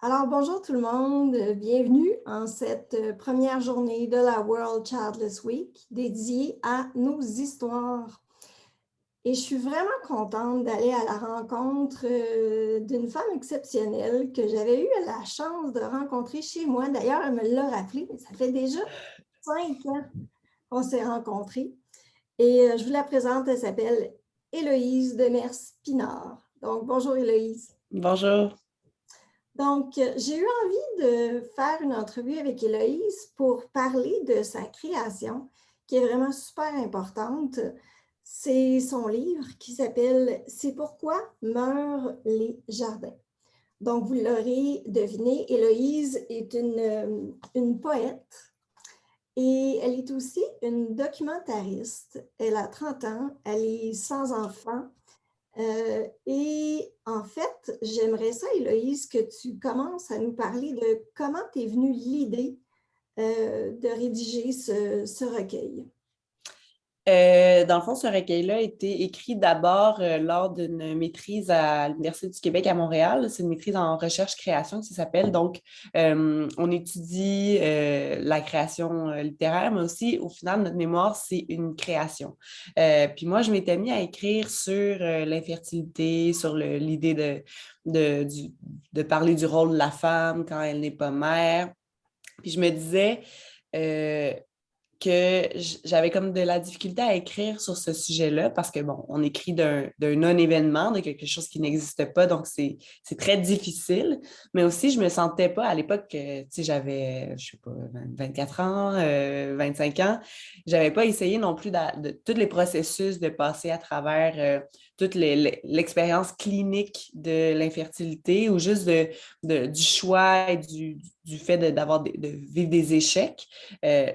Alors, bonjour tout le monde, bienvenue en cette première journée de la World Childless Week dédiée à nos histoires. Et je suis vraiment contente d'aller à la rencontre d'une femme exceptionnelle que j'avais eu la chance de rencontrer chez moi. D'ailleurs, elle me l'a rappelé, ça fait déjà 5 ans qu'on s'est rencontrés. Et je vous la présente, elle s'appelle Héloïse Demers-Pinard. Donc, bonjour Héloïse. Bonjour. Donc, j'ai eu envie de faire une entrevue avec Héloïse pour parler de sa création, qui est vraiment super importante. C'est son livre qui s'appelle « C'est pourquoi meurent les jardins ». Donc, vous l'aurez deviné, Héloïse est une poète et elle est aussi une documentariste. Elle a 30 ans, elle est sans enfant. Et en fait, j'aimerais ça, Héloïse, que tu commences à nous parler de comment t'es venue l'idée de rédiger ce recueil. Dans le fond, ce recueil-là a été écrit d'abord lors d'une maîtrise à l'Université du Québec à Montréal. C'est une maîtrise en recherche-création que ça s'appelle. Donc, on étudie la création littéraire, mais aussi, au final, notre mémoire, c'est une création. Puis moi, je m'étais mis à écrire sur l'infertilité, sur l'idée de parler du rôle de la femme quand elle n'est pas mère. Puis je me disais... euh, que j'avais comme de la difficulté à écrire sur ce sujet-là parce que, bon, on écrit d'un non-événement, de quelque chose qui n'existe pas, donc c'est très difficile. Mais aussi, je me sentais pas, à l'époque, tu sais, j'avais, je sais pas, 24 ans, 25 ans, j'avais pas essayé non plus de tous les processus de passer à travers toute l'expérience clinique de l'infertilité ou juste du choix et du fait de vivre des échecs.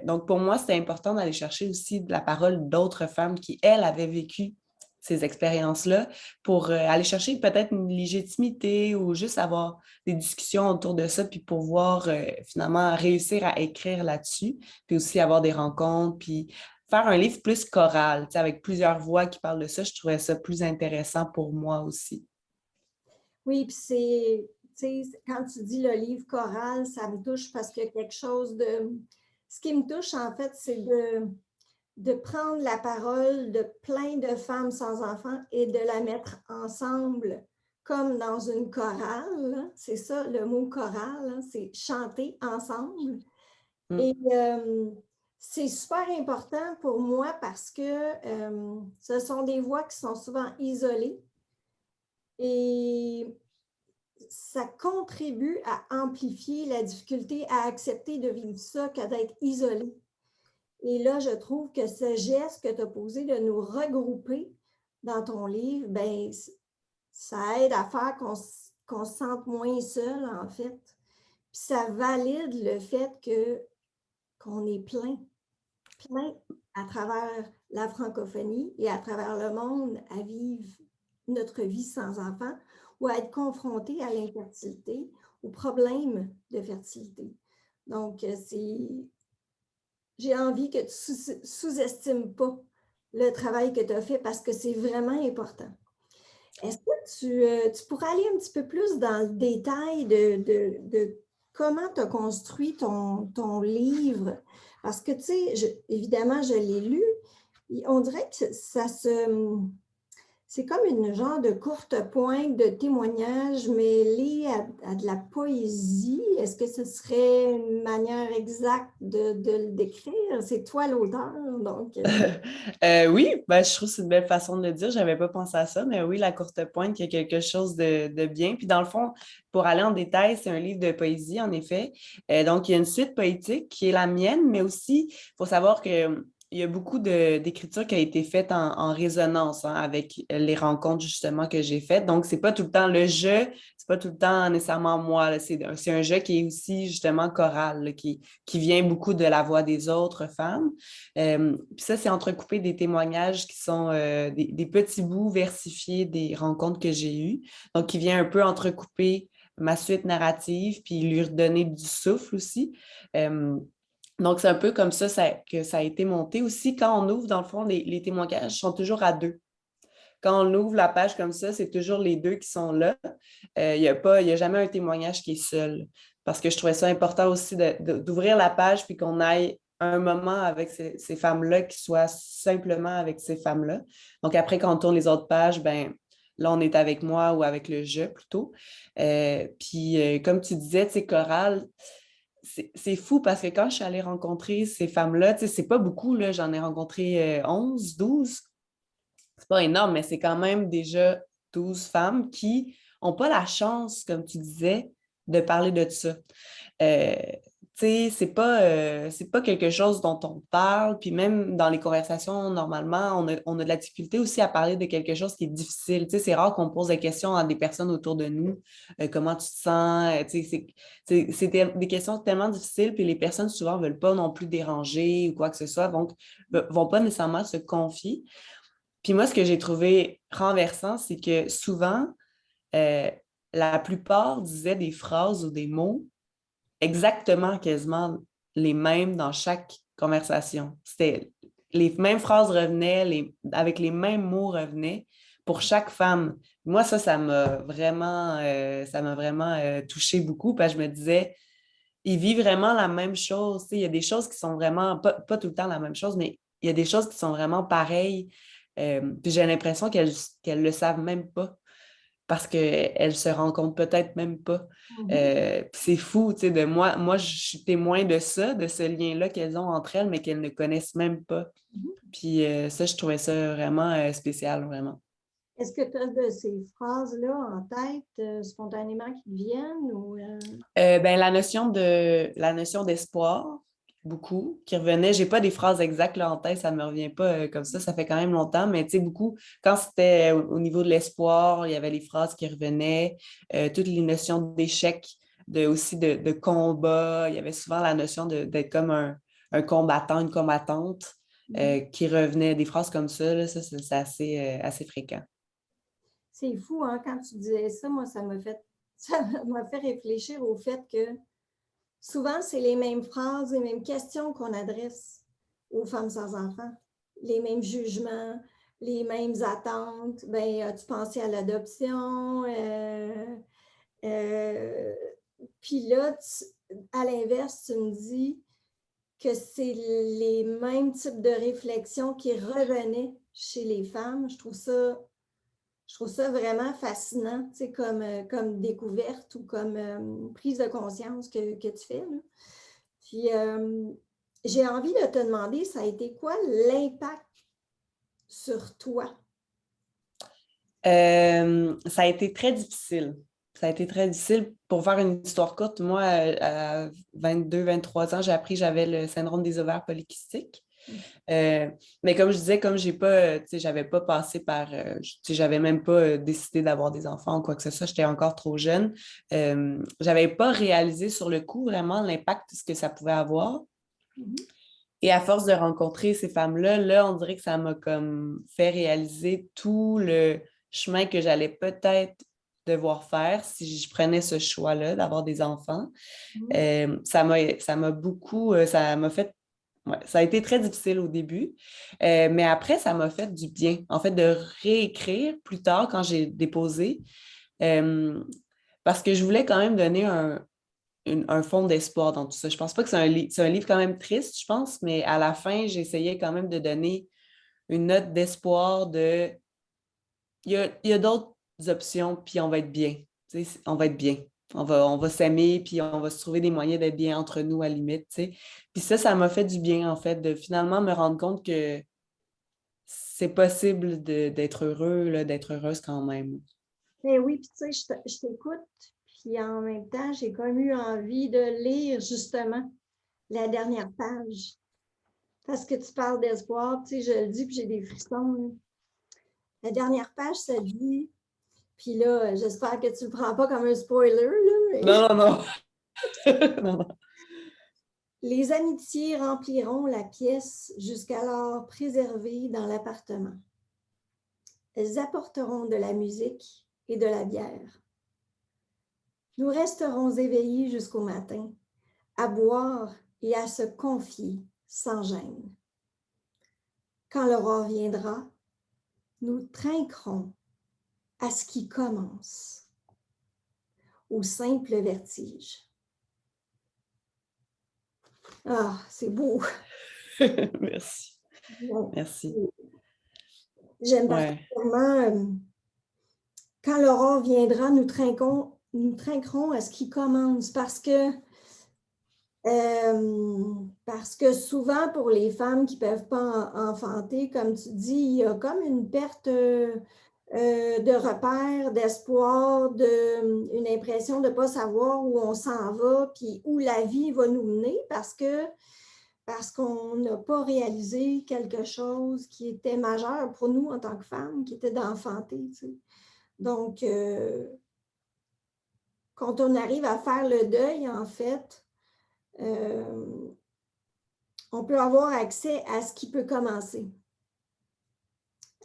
Donc, pour moi, c'était important d'aller chercher aussi de la parole d'autres femmes qui, elles, avaient vécu ces expériences-là pour aller chercher peut-être une légitimité ou juste avoir des discussions autour de ça, puis pouvoir finalement réussir à écrire là-dessus, puis aussi avoir des rencontres, puis faire un livre plus choral, avec plusieurs voix qui parlent de ça. Je trouvais ça plus intéressant pour moi aussi. Oui, puis tu sais, quand tu dis le livre choral, ça me touche parce qu'il y a quelque chose de... Ce qui me touche, en fait, c'est de prendre la parole de plein de femmes sans enfants et de la mettre ensemble comme dans une chorale. C'est ça, le mot chorale, c'est chanter ensemble. Mm. Et c'est super important pour moi parce que ce sont des voix qui sont souvent isolées et ça contribue à amplifier la difficulté à accepter de vivre ça que d'être isolé. Et là, je trouve que ce geste que tu as posé de nous regrouper dans ton livre, ben, ça aide à faire qu'on se sente moins seul, en fait. Puis ça valide le fait qu'on est plein à travers la francophonie et à travers le monde à vivre notre vie sans enfants ou à être confronté à l'infertilité, aux problèmes de fertilité. Donc, j'ai envie que tu ne sous-estimes pas le travail que tu as fait parce que c'est vraiment important. Est-ce que tu pourrais aller un petit peu plus dans le détail de comment tu as construit ton livre? Parce que, tu sais, évidemment, je l'ai lu. On dirait que c'est comme une genre de courte pointe de témoignage mêlée à de la poésie. Est-ce que ce serait une manière exacte de le décrire? C'est toi l'auteur, donc... Oui, ben, je trouve que c'est une belle façon de le dire. Je n'avais pas pensé à ça, mais oui, la courte pointe, il y a quelque chose de bien. Puis dans le fond, pour aller en détail, c'est un livre de poésie, en effet. Donc, il y a une suite poétique qui est la mienne, mais aussi, il faut savoir que il y a beaucoup d'écriture qui a été faite en résonance avec les rencontres justement que j'ai faites. Donc, c'est pas tout le temps le jeu, c'est pas tout le temps nécessairement moi. C'est un jeu qui est aussi justement choral, là, qui vient beaucoup de la voix des autres femmes. Puis ça, c'est entrecoupé des témoignages qui sont des petits bouts versifiés des rencontres que j'ai eues. Donc, qui vient un peu entrecouper ma suite narrative, puis lui redonner du souffle aussi. Euh, donc, c'est un peu comme ça que ça a été monté. Aussi, quand on ouvre, dans le fond, les témoignages sont toujours à deux. quand on ouvre la page comme ça, c'est toujours les deux qui sont là. Il y a jamais un témoignage qui est seul. Parce que je trouvais ça important aussi d'ouvrir la page puis qu'on aille un moment avec ces femmes-là qui soit simplement avec ces femmes-là. Donc après, quand on tourne les autres pages, ben là, on est avec moi ou avec le je plutôt. Puis comme tu disais, tu sais, Chorale, c'est fou parce que quand je suis allée rencontrer ces femmes-là, tu sais, c'est pas beaucoup, là, j'en ai rencontré 11, 12. C'est pas énorme, mais c'est quand même déjà 12 femmes qui n'ont pas la chance, comme tu disais, de parler de ça. Euh, tu sais, c'est pas quelque chose dont on parle, puis même dans les conversations, normalement, on a de la difficulté aussi à parler de quelque chose qui est difficile. Tu sais, c'est rare qu'on pose des questions à des personnes autour de nous. Comment tu te sens? Tu sais, des questions tellement difficiles, puis les personnes souvent ne veulent pas non plus déranger ou quoi que ce soit, donc vont pas nécessairement se confier. Puis moi, ce que j'ai trouvé renversant, c'est que souvent, euh, la plupart disaient des phrases ou des mots exactement quasiment les mêmes dans chaque conversation. C'était les mêmes phrases revenaient, avec les mêmes mots revenaient pour chaque femme. Moi, ça m'a vraiment touchée beaucoup parce que je me disais, ils vivent vraiment la même chose. Tu sais, il y a des choses qui sont vraiment, pas tout le temps la même chose, mais il y a des choses qui sont vraiment pareilles. Puis j'ai l'impression qu'elles le savent même pas parce qu'elles se rencontrent peut-être même pas. Mhm. Puis c'est fou, tu sais, de moi, je suis témoin de ça, de ce lien-là qu'elles ont entre elles, mais qu'elles ne connaissent même pas. Mhm. Puis ça, je trouvais ça vraiment spécial, vraiment. Est-ce que tu as de ces phrases-là en tête spontanément qui te viennent ou Ben, la notion d'espoir, beaucoup, qui revenait. J'ai pas des phrases exactes là, en tête, ça me revient pas comme ça fait quand même longtemps, mais tu sais, beaucoup, quand c'était au niveau de l'espoir, il y avait les phrases qui revenaient, toutes les notions d'échec, aussi de combat, il y avait souvent la notion d'être comme un combattant, une combattante qui revenait, des phrases comme ça, là, ça c'est assez fréquent. c'est fou, hein, quand tu disais ça, moi, ça m'a fait réfléchir au fait que souvent, c'est les mêmes phrases, les mêmes questions qu'on adresse aux femmes sans enfants, les mêmes jugements, les mêmes attentes. Ben, as-tu pensé à l'adoption? Euh, Puis là, à l'inverse, tu me dis que c'est les mêmes types de réflexions qui revenaient chez les femmes. Je trouve ça vraiment fascinant, comme découverte ou comme prise de conscience que tu fais. Là. Puis, j'ai envie de te demander, ça a été quoi l'impact sur toi? Ça a été très difficile. Ça a été très difficile. Pour faire une histoire courte, moi, à 22, 23 ans, j'ai appris que j'avais le syndrome des ovaires polykystiques. Euh, mais comme je disais, comme j'ai pas, tu sais, j'avais pas passé par, tu sais, j'avais même pas décidé d'avoir des enfants ou quoi que ce soit, j'étais encore trop jeune. J'avais pas réalisé sur le coup vraiment l'impact de ce que ça pouvait avoir. Mhm. Et à force de rencontrer ces femmes-là, là, on dirait que ça m'a comme fait réaliser tout le chemin que j'allais peut-être devoir faire si je prenais ce choix-là d'avoir des enfants. Mhm. Ça m'a beaucoup, ça m'a fait, ouais, ça a été très difficile au début, mais après, ça m'a fait du bien. En fait, de réécrire plus tard quand j'ai déposé, euh, parce que je voulais quand même donner un fond d'espoir dans tout ça. Je pense pas que c'est un livre quand même triste, je pense, mais à la fin, j'essayais quand même de donner une note d'espoir de il y a d'autres options, puis on va être bien. Tu sais, on va être bien. On va s'aimer, puis on va se trouver des moyens d'être bien entre nous à la limite. Tu sais. Puis ça m'a fait du bien, en fait, de finalement me rendre compte que c'est possible d'être heureux, là, d'être heureuse quand même. Mais oui, puis tu sais, je t'écoute, puis en même temps, j'ai comme eu envie de lire justement la dernière page. Parce que tu parles d'espoir, tu sais, je le dis, puis j'ai des frissons. Là. La dernière page, ça dit, puis là, j'espère que tu ne le prends pas comme un spoiler, là, mais Non, non, non. Non, non. les amitiés rempliront la pièce jusqu'alors préservée dans l'appartement. Elles apporteront de la musique et de la bière. Nous resterons éveillés jusqu'au matin, à boire et à se confier sans gêne. Quand l'aurore viendra, nous trinquerons à ce qui commence, au simple vertige. Ah, c'est beau. Merci. Ouais. Merci. J'aime Ouais. particulièrement quand l'aurore viendra, nous trinquerons à ce qui commence parce que souvent, pour les femmes qui ne peuvent pas enfanter, comme tu dis, il y a comme une perte de repères, d'espoir, une impression de ne pas savoir où on s'en va, puis où la vie va nous mener, parce qu'on n'a pas réalisé quelque chose qui était majeur pour nous en tant que femmes, qui était d'enfanter. Tu sais. Donc, quand on arrive à faire le deuil, en fait, on peut avoir accès à ce qui peut commencer,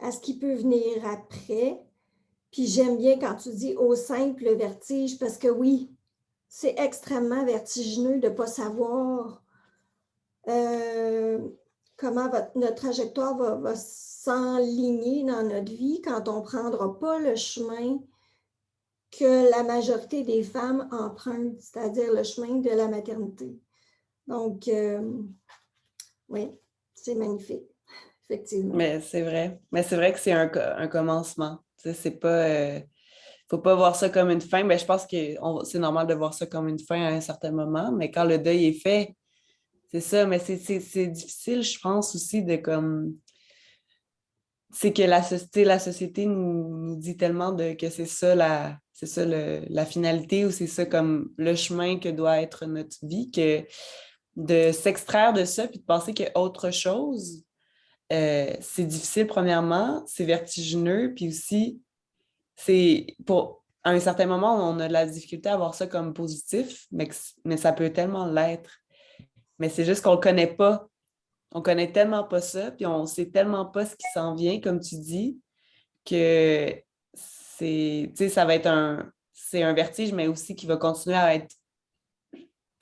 à ce qui peut venir après. Puis j'aime bien quand tu dis au simple vertige, parce que oui, c'est extrêmement vertigineux de ne pas savoir comment notre trajectoire va s'enligner dans notre vie quand on ne prendra pas le chemin que la majorité des femmes empruntent, c'est-à-dire le chemin de la maternité. Donc, oui, c'est magnifique, effectivement. Mais c'est vrai. Mais c'est vrai que c'est un commencement. Tu sais, c'est pas. Faut pas voir ça comme une fin. Mais je pense que c'est normal de voir ça comme une fin à un certain moment. Mais quand le deuil est fait, c'est ça. Mais c'est difficile, je pense, aussi de comme. C'est que la société nous dit tellement que c'est ça la finalité ou c'est ça comme le chemin que doit être notre vie, que de s'extraire de ça puis de penser qu'il y a autre chose, c'est difficile premièrement, c'est vertigineux, puis aussi, à un certain moment, on a de la difficulté à voir ça comme positif, mais ça peut tellement l'être. Mais c'est juste qu'on ne le connaît pas. On connaît tellement pas ça, puis on sait tellement pas ce qui s'en vient, comme tu dis, que ça va être c'est un vertige, mais aussi qui va continuer à être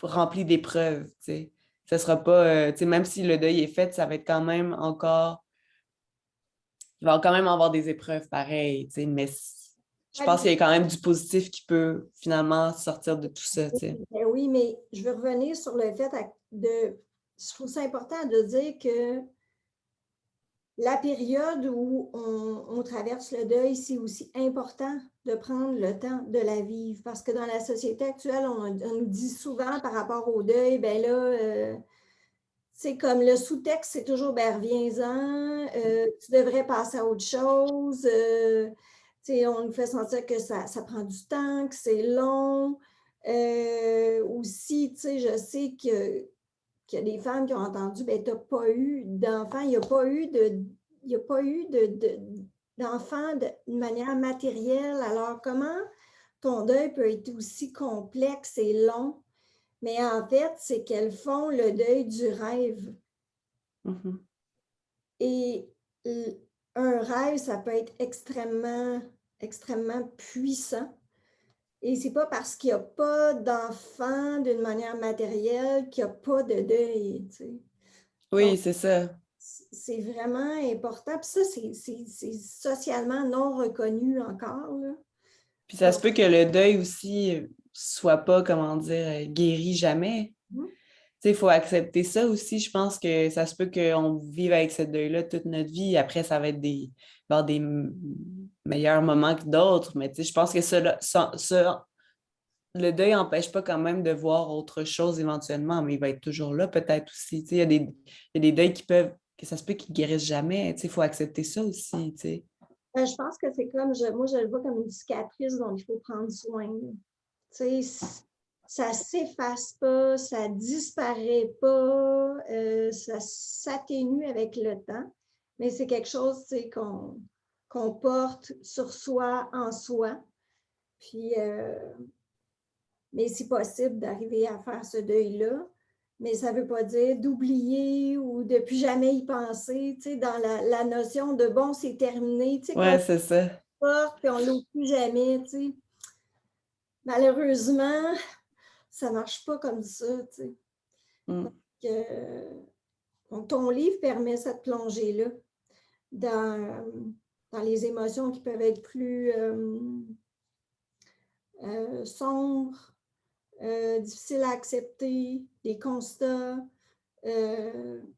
rempli d'épreuves, tu sais. Ce sera pas, même si le deuil est fait, ça va être quand même encore, il va quand même avoir des épreuves pareilles, tu sais, mais je pense qu'il y a quand même du positif qui peut finalement sortir de tout ça, tu sais. Ben oui, mais je veux revenir sur le fait je trouve ça important de dire que la période où on traverse le deuil, c'est aussi important de prendre le temps de la vivre parce que dans la société actuelle, on nous dit souvent par rapport au deuil, ben là, c'est comme le sous-texte, c'est toujours, ben reviens-en, tu devrais passer à autre chose. On nous fait sentir que ça prend du temps, que c'est long. Aussi, je sais qu'il y a des femmes qui ont entendu, ben tu n'as pas eu d'enfant, il n'y a pas eu d'enfant de manière matérielle. Alors, comment ton deuil peut être aussi complexe et long? Mais en fait, c'est qu'elles font le deuil du rêve. Mhm. Et un rêve, ça peut être extrêmement, extrêmement puissant. Et c'est pas parce qu'il n'y a pas d'enfant d'une manière matérielle qu'il n'y a pas de deuil. Tu sais. Oui, Donc, c'est ça. c'est vraiment important. Puis ça, c'est socialement non reconnu encore. Là. Puis ça se peut que le deuil aussi soit pas, comment dire, guéri jamais. Donc, Tu sais, il faut accepter ça aussi. Je pense que ça se peut qu'on vive avec ce deuil-là toute notre vie. Après, ça va être des meilleurs moments que d'autres. Mais tu sais, je pense que le deuil n'empêche pas quand même de voir autre chose éventuellement, mais il va être toujours là peut-être aussi. Tu sais, il y a des deuils que ça se peut qu'ils guérissent jamais. Tu sais, il faut accepter ça aussi, tu sais. je pense que c'est comme, moi, je le vois comme une cicatrice dont il faut prendre soin. Tu sais, ça ne s'efface pas, ça ne disparaît pas, ça s'atténue avec le temps, mais c'est quelque chose qu'on porte sur soi, en soi. Puis, mais c'est possible d'arriver à faire ce deuil-là, mais ça ne veut pas dire d'oublier ou de plus jamais y penser, tu sais, dans la notion de bon, c'est terminé, tu sais, qu'on Ouais, c'est ça. le porte et on ne l'ouvre plus jamais, tu sais. Malheureusement, ça ne marche pas comme ça, tu sais. Mm. Donc, ton livre permet cette plongée-là dans, dans les émotions qui peuvent être plus sombres, difficiles à accepter, des constats,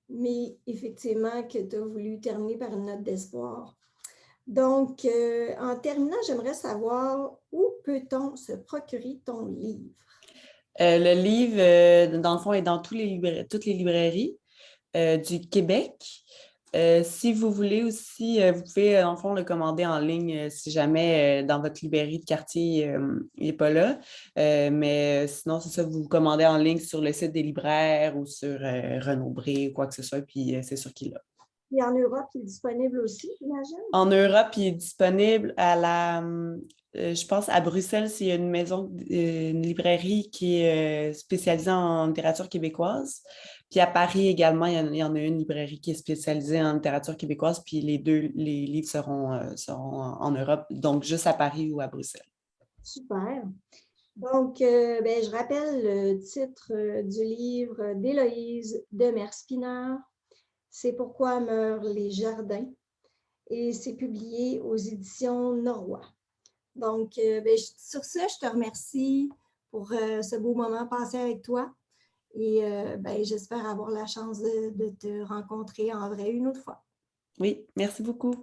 mais effectivement que tu as voulu terminer par une note d'espoir. Donc, en terminant, j'aimerais savoir où peut-on se procurer ton livre? Le livre, dans le fond, est dans toutes les librairies du Québec. Si vous voulez aussi, vous pouvez, en fond, le commander en ligne si jamais dans votre librairie de quartier, il n'est pas là. Mais sinon, c'est ça, vous le commandez en ligne sur le site des libraires ou sur Renaud-Bré ou quoi que ce soit, puis c'est sûr qu'il l'a. Et en Europe, il est disponible aussi, j'imagine? En Europe, il est disponible je pense à Bruxelles, c'est une maison, une librairie qui est spécialisée en littérature québécoise. Puis à Paris également, il y en a une librairie qui est spécialisée en littérature québécoise. Puis les livres seront en Europe, donc juste à Paris ou à Bruxelles. Super. Donc, je rappelle le titre du livre d'Héloïse Demers-Pinard, C'est pourquoi meurent les jardins, et c'est publié aux éditions Norrois. Donc, sur ce, je te remercie pour ce beau moment passé avec toi et j'espère avoir la chance de te rencontrer en vrai une autre fois. Oui, merci beaucoup.